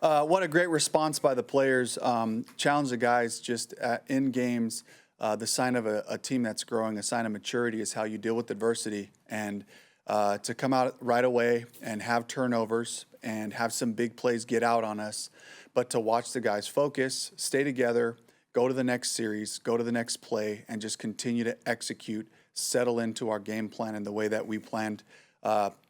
What a great response by the players. Challenge the guys just in games. The sign of a team that's growing, a sign of maturity is how you deal with adversity. And to come out right away and have turnovers and have some big plays get out on us, but to watch the guys focus, stay together, go to the next series, go to the next play, and just continue to execute, settle into our game plan in the way that we planned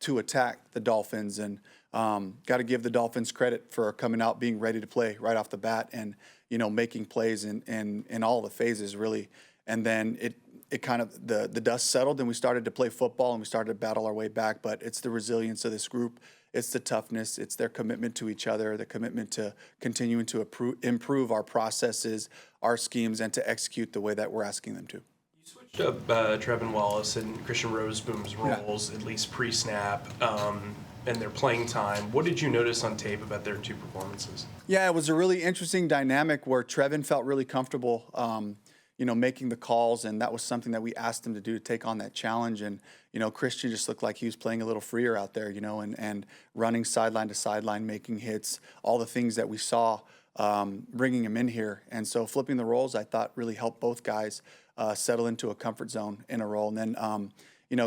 to attack the Dolphins. And got to give the Dolphins credit for coming out, being ready to play right off the bat, and making plays in all the phases really. And then it kind of the dust settled, and we started to play football, and we started to battle our way back. But it's the resilience of this group, it's the toughness, it's their commitment to each other, the commitment to continuing to improve our processes, our schemes, and to execute the way that we're asking them to. You switched up Trevin Wallace and Christian Roseboom's roles, at least pre-snap, and their playing time. What did you notice on tape about their two performances? Yeah, it was a really interesting dynamic where Trevin felt really comfortable, making the calls, and that was something that we asked him to do, to take on that challenge. And Christian just looked like he was playing a little freer out there, and running sideline to sideline, making hits, all the things that we saw, bringing him in here. And so flipping the roles, I thought, really helped both guys settle into a comfort zone in a role. And then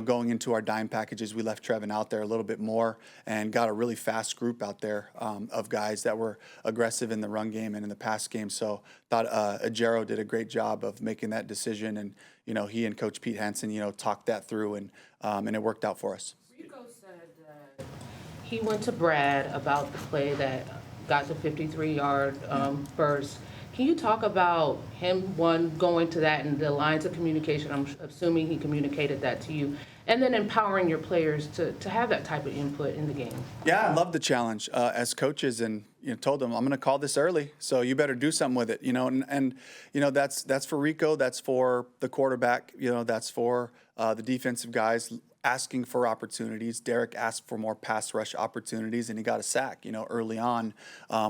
going into our dime packages, we left Trevin out there a little bit more and got a really fast group out there of guys that were aggressive in the run game and in the pass game. So thought Ajero did a great job of making that decision, and he and Coach Pete Hansen talked that through, and it worked out for us. Rico said that he went to Brad about the play that got the 53-yard burst. Can you talk about him, going to that and the lines of communication? I'm assuming he communicated that to you. And then empowering your players to have that type of input in the game. Yeah, I love the challenge as coaches, and told them, I'm going to call this early, so you better do something with it. And that's for Rico, that's for the quarterback, that's for the defensive guys asking for opportunities. Derek asked for more pass rush opportunities, and he got a sack, early on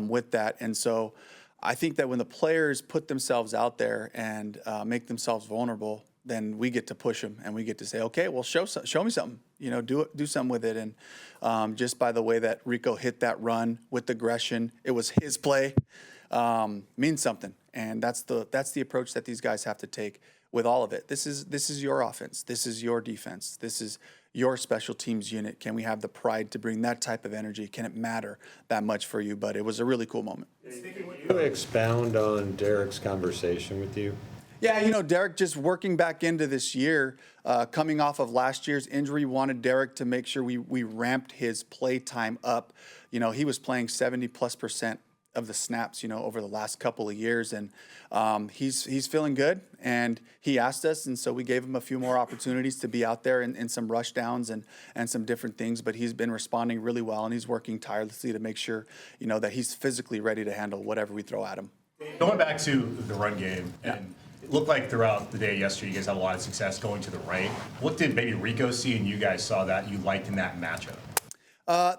with that. And so I think that when the players put themselves out there and make themselves vulnerable, then we get to push them, and we get to say, okay, well, show me something, do something with it. And just by the way that Rico hit that run with aggression, it was his play, means something. And that's the approach that these guys have to take with all of it. This is your offense. This is your defense. This is your special teams unit. Can we have the pride to bring that type of energy? Can it matter that much for you? But it was a really cool moment. Can you expound on Derek's conversation with you? Yeah, Derek just working back into this year, coming off of last year's injury, wanted Derek to make sure we ramped his play time up. He was playing 70+% of the snaps, over the last couple of years, and he's feeling good, and he asked us, and so we gave him a few more opportunities to be out there in some rush downs and some different things, but he's been responding really well, and he's working tirelessly to make sure, that he's physically ready to handle whatever we throw at him. Going back to the run game, and it looked like throughout the day yesterday you guys had a lot of success going to the right. What did maybe Rico see and you guys saw that you liked in that matchup?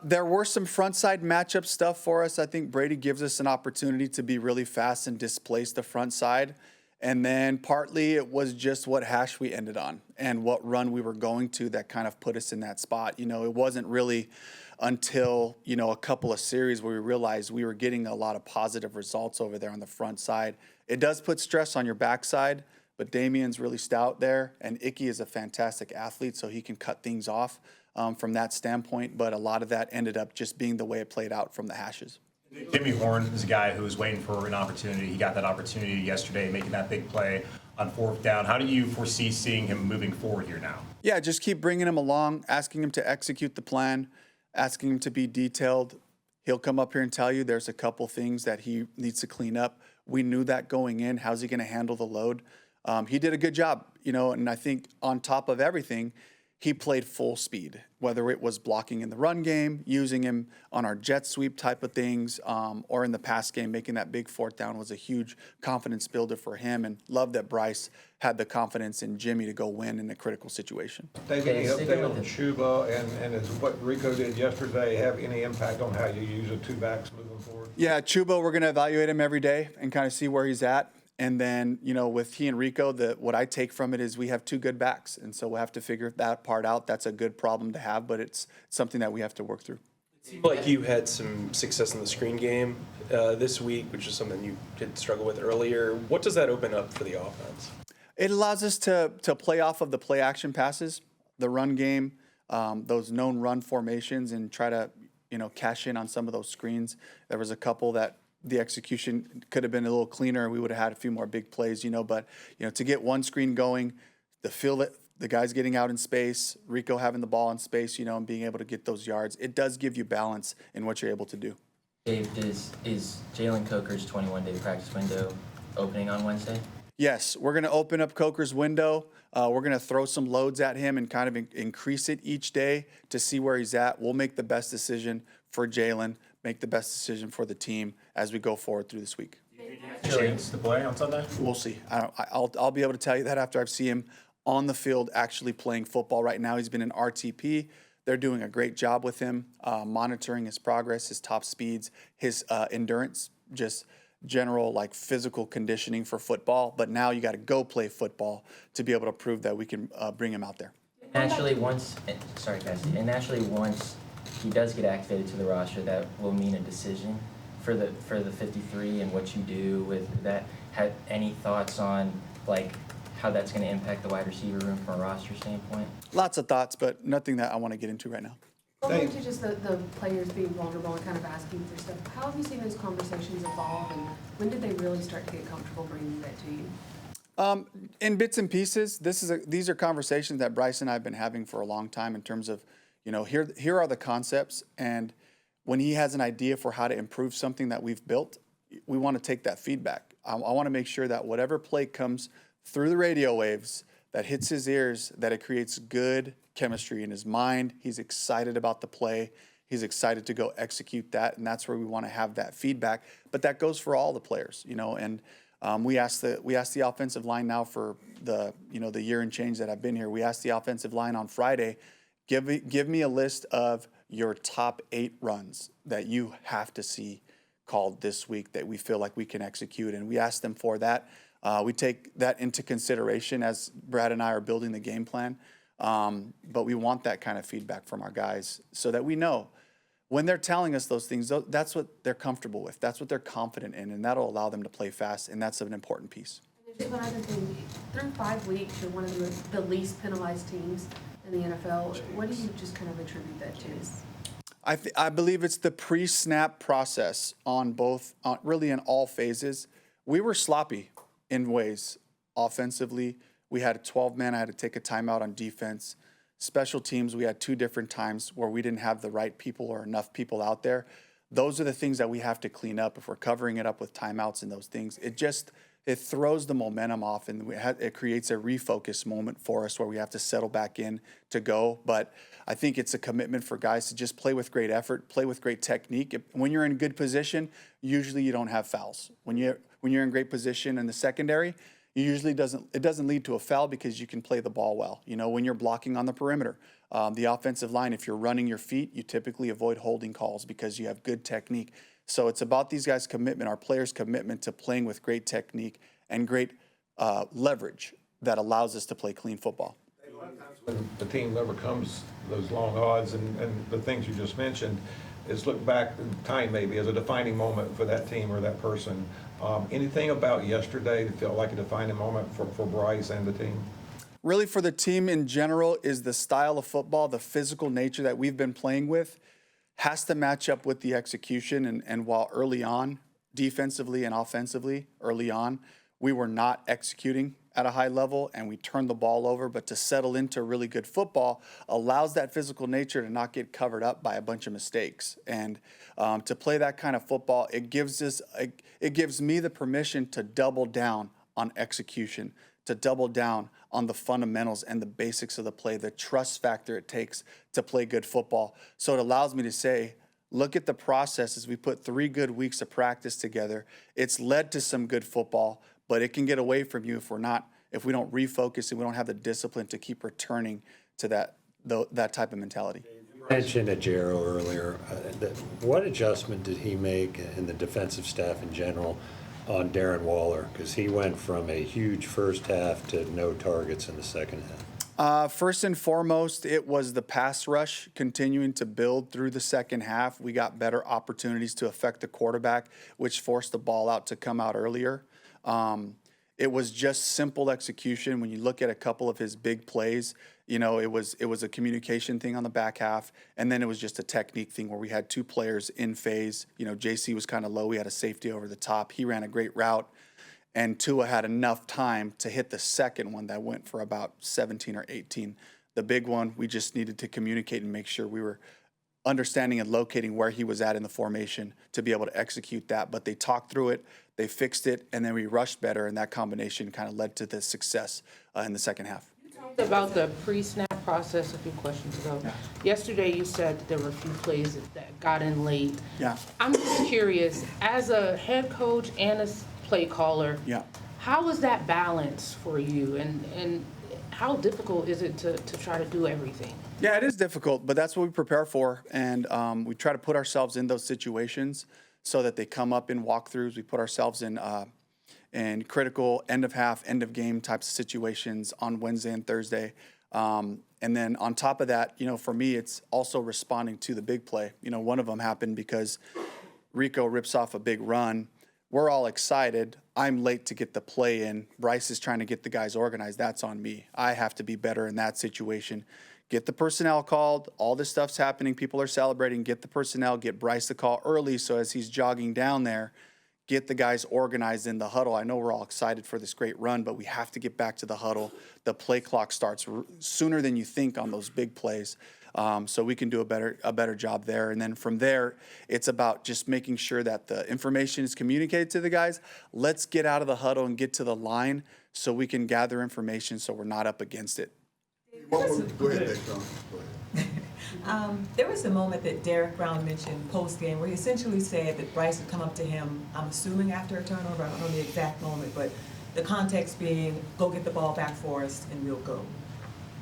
There were some front side matchup stuff for us. I think Brady gives us an opportunity to be really fast and displace the front side. And then partly it was just what hash we ended on and what run we were going to that kind of put us in that spot. It wasn't really until, a couple of series where we realized we were getting a lot of positive results over there on the front side. It does put stress on your backside, but Damian's really stout there, and Icky is a fantastic athlete, so he can cut things off from that standpoint, but a lot of that ended up just being the way it played out from the hashes. Jimmy Horn is a guy who was waiting for an opportunity. He got that opportunity yesterday, making that big play on fourth down. How do you foresee seeing him moving forward here now? Yeah, just keep bringing him along, asking him to execute the plan, asking him to be detailed. He'll come up here and tell you there's a couple things that he needs to clean up. We knew that going in. How's he going to handle the load? He did a good job, and I think on top of everything, he played full speed, whether it was blocking in the run game, using him on our jet sweep type of things, or in the pass game, making that big fourth down was a huge confidence builder for him, and love that Bryce had the confidence in Jimmy to go win in a critical situation. Dave, any update on Chuba and is what Rico did yesterday have any impact on how you use the two backs moving forward? Yeah, Chuba, we're going to evaluate him every day and kind of see where he's at. And then, with he and Rico, what I take from it is we have two good backs. And so we'll have to figure that part out. That's a good problem to have, but it's something that we have to work through. Seemed like you had some success in the screen game this week, which is something you did struggle with earlier. What does that open up for the offense? It allows us to play off of the play action passes, the run game, those known run formations, and try to cash in on some of those screens. There was a couple that the execution could have been a little cleaner. We would have had a few more big plays, but to get one screen going, to feel that the guys getting out in space, Rico having the ball in space, and being able to get those yards, it does give you balance in what you're able to do. Dave, is Jalen Coker's 21-day practice window opening on Wednesday? Yes, we're going to open up Coker's window. We're going to throw some loads at him and kind of increase it each day to see where he's at. We'll make the best decision for Jalen, make the best decision for the team as we go forward through this week. Chance to play on Sunday? We'll see. I'll be able to tell you that after I see him on the field actually playing football. Right now he's been in RTP. They're doing a great job with him, monitoring his progress, his top speeds, his endurance, just general physical conditioning for football. But now you got to go play football to be able to prove that we can bring him out there. Naturally, once he does get activated to the roster, that will mean a decision for the 53 and what you do with that. Have any thoughts on how that's going to impact the wide receiver room from a roster standpoint? Lots of thoughts, but nothing that I want to get into right now. Going to just the players being vulnerable and kind of asking for stuff, how have you seen those conversations evolve, and when did they really start to get comfortable bringing that to you? In bits and pieces, these are conversations that Bryce and I have been having for a long time in terms of, here are the concepts, and when he has an idea for how to improve something that we've built, we want to take that feedback. I want to make sure that whatever play comes through the radio waves that hits his ears, that it creates good chemistry in his mind. He's excited about the play. He's excited to go execute that, and that's where we want to have that feedback. But that goes for all the players, and we asked the offensive line now for the year and change that I've been here. We asked the offensive line on Friday, give me a list of your top 8 runs that you have to see called this week that we feel like we can execute, and we asked them for that. We take that into consideration as Brad and I are building the game plan, but we want that kind of feedback from our guys so that we know when they're telling us those things, that's what they're comfortable with, that's what they're confident in, and that'll allow them to play fast, and that's an important piece. And one other thing, through 5 weeks, you're one of the least penalized teams in the NFL. What do you just kind of attribute that to? I believe it's the pre-snap process really in all phases. We were sloppy in ways. Offensively, we had a 12-man. I had to take a timeout on defense. Special teams, we had 2 different times where we didn't have the right people or enough people out there. Those are the things that we have to clean up. If we're covering it up with timeouts and those things, it throws the momentum off, and it creates a refocus moment for us where we have to settle back in to go. But I think it's a commitment for guys to just play with great effort, play with great technique. When you're in good position, usually you don't have fouls. When you're in great position in the secondary, it doesn't lead to a foul because you can play the ball well. When you're blocking on the perimeter, the offensive line, if you're running your feet, you typically avoid holding calls because you have good technique. So it's about these guys' commitment, our players' commitment to playing with great technique and great leverage that allows us to play clean football. When the team overcomes those long odds and the things you just mentioned, is look back in time maybe as a defining moment for that team or that person. Anything about yesterday that felt like a defining moment for Bryce and the team? Really, for the team in general, is the style of football, the physical nature that we've been playing with, has to match up with the execution. And while early on, defensively and offensively, early on, we were not executing at a high level and we turned the ball over, but to settle into really good football allows that physical nature to not get covered up by a bunch of mistakes. And to play that kind of football, it gives me the permission to double down on execution, to double down on the fundamentals and the basics of the play, the trust factor it takes to play good football. So it allows me to say, look at the process as we put 3 good weeks of practice together. It's led to some good football, but it can get away from you if we don't refocus and we don't have the discipline to keep returning to that type of mentality. You mentioned Ajero earlier. What adjustment did he make in the defensive staff in general on Darren Waller? Because he went from a huge first half to no targets in the second half. First and foremost, it was the pass rush continuing to build through the second half. We got better opportunities to affect the quarterback, which forced the ball out to come out earlier. It was just simple execution. When you look at a couple of his big plays, you know, it was a communication thing on the back half, and then it was just a technique thing where we had two players in phase. You know, JC was kind of low. We had a safety over the top. He ran a great route. And Tua had enough time to hit the second one that went for about 17 or 18. The big one, we just needed to communicate and make sure we were understanding and locating where he was at in the formation to be able to execute that. But they talked through it, they fixed it, and then we rushed better, and that combination kind of led to the success in the second half. About the pre-snap process a few questions ago. Yeah. Yesterday, you said that there were a few plays that got in late. Yeah. I'm just curious, as a head coach and a play caller, Yeah. how is that balance for you, and how difficult is it to try to do everything? Yeah, it is difficult, but that's what we prepare for, and we try to put ourselves in those situations so that they come up in walkthroughs. We put ourselves in critical end of half, end of game types of situations on Wednesday and Thursday. And then on top of that, you know, for me, it's also responding to the big play. You know, one of them happened because Rico rips off a big run. We're all excited. I'm late to get the play in. Bryce is trying to get the guys organized. That's on me. I have to be better in that situation. Get the personnel called. All this stuff's happening. People are celebrating. Get the personnel. Get Bryce the call early so as he's jogging down there, get the guys organized in the huddle. I know we're all excited for this great run, but we have to get back to the huddle. The play clock starts sooner than you think on those big plays. So we can do a better job there. And then from there, it's about just making sure that the information is communicated to the guys. Let's get out of the huddle and get to the line so we can gather information so we're not up against it. Go ahead, Dave. Go ahead. There was a moment that Derek Brown mentioned post-game where he essentially said that Bryce would come up to him, I'm assuming after a turnover, I don't know the exact moment, but the context being, go get the ball back for us and we'll go.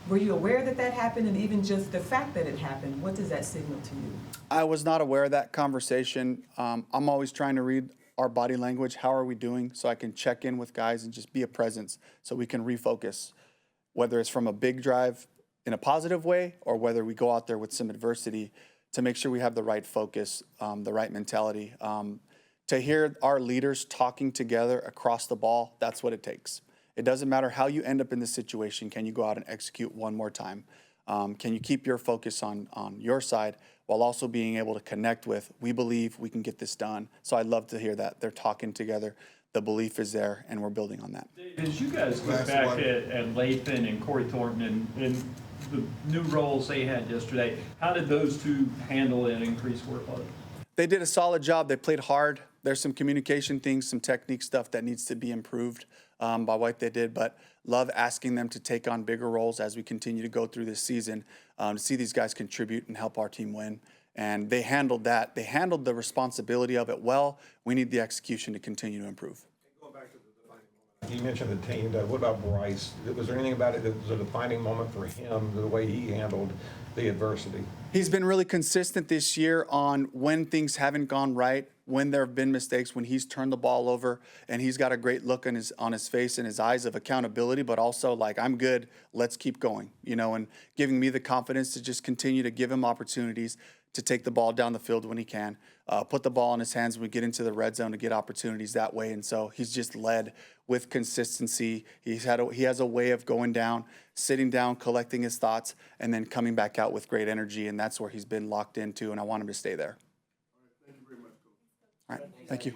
Were you aware that that happened, and even just the fact that it happened, what does that signal to you? I was not aware of that conversation. I'm always trying to read our body language. How are we doing? So I can check in with guys and just be a presence so we can refocus, whether it's from a big drive in a positive way or whether we go out there with some adversity to make sure we have the right focus, the right mentality. To hear our leaders talking together across the ball, that's what it takes. It doesn't matter how you end up in this situation. Can you go out and execute one more time? Can you keep your focus on your side while also being able to connect with, we believe we can get this done. So I'd love to hear that. They're talking together. The belief is there, and we're building on that. As you guys look back at Lathan and Corey Thornton and the new roles they had yesterday, how did those two handle an increased workload? They did a solid job. They played hard. There's some communication things, some technique stuff that needs to be improved by what they did, but love asking them to take on bigger roles as we continue to go through this season, to see these guys contribute and help our team win. And they handled that. They handled the responsibility of it well. We need the execution to continue to improve. You mentioned the team. What about Bryce? Was there anything about it that was a defining moment for him, the way he handled the adversity? He's been really consistent this year on when things haven't gone right, when there have been mistakes, when he's turned the ball over, and he's got a great look on his face and his eyes of accountability, but also like, I'm good, let's keep going, you know, and giving me the confidence to just continue to give him opportunities to take the ball down the field when he can, put the ball in his hands when we get into the red zone to get opportunities that way. And so he's just led with consistency. He has a way of going down, sitting down, collecting his thoughts, and then coming back out with great energy. And that's where he's been locked into, and I want him to stay there. All right, thank you very much, Coach. All right, thank you.